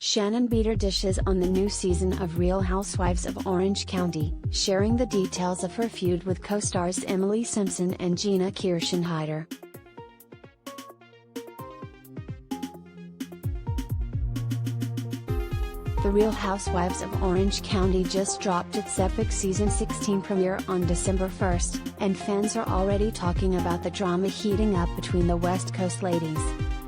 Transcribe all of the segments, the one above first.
Shannon Beador dishes on the new season of Real Housewives of Orange County, sharing the details of her feud with co-stars Emily Simpson and Gina Kirschenheiter. The Real Housewives of Orange County just dropped its epic Season 16 premiere on December 1st, and fans are already talking about the drama heating up between the West Coast ladies.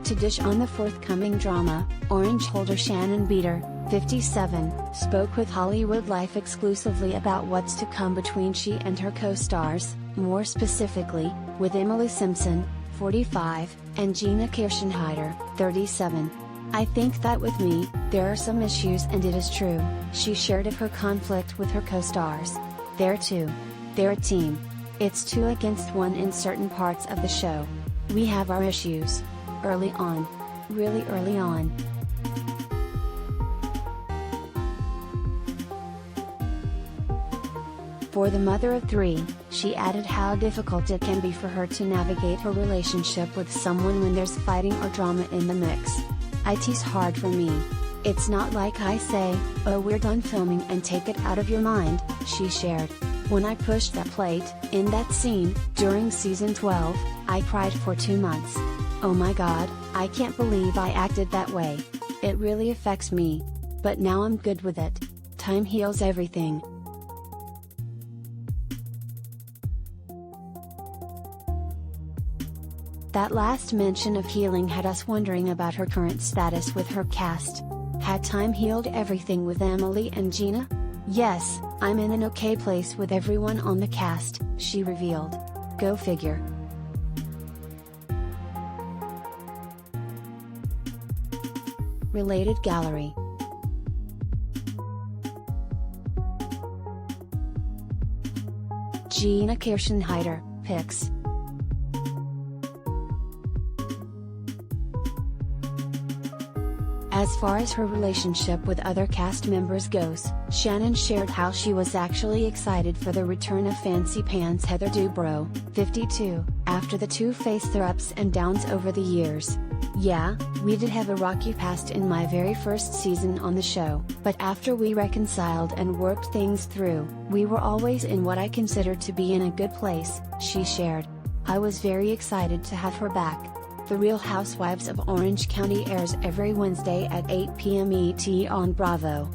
To dish on the forthcoming drama, Orange holder Shannon Beador, 57, spoke with HollywoodLife exclusively about what's to come between she and her co-stars, more specifically, with Emily Simpson, 45, and Gina Kirschenheiter, 37. "I think that with me, there are some issues, and it is true," she shared of her conflict with her co-stars. "They're a team. It's 2 against 1 in certain parts of the show. We have our issues. Early on. Really early on. For the mother of 3, she added how difficult it can be for her to navigate her relationship with someone when there's fighting or drama in the mix. "It's hard for me. It's not like I say, oh, we're done filming and take it out of your mind," she shared. "When I pushed that plate, in that scene, during season 12, I cried for 2 months. Oh my God, I can't believe I acted that way. It really affects me. But now I'm good with it. Time heals everything." That last mention of healing had us wondering about her current status with her cast. Had time healed everything with Emily and Gina? "Yes, I'm in an okay place with everyone on the cast," she revealed. Go figure. Related gallery. Gina Kirschenheiter, pics. As far as her relationship with other cast members goes, Shannon shared how she was actually excited for the return of Fancy Pants Heather Dubrow, 52, after the two faced their ups and downs over the years. "Yeah, we did have a rocky past in my very first season on the show, but after we reconciled and worked things through, we were always in what I consider to be in a good place," she shared. "I was very excited to have her back." The Real Housewives of Orange County airs every Wednesday at 8 p.m. ET on Bravo.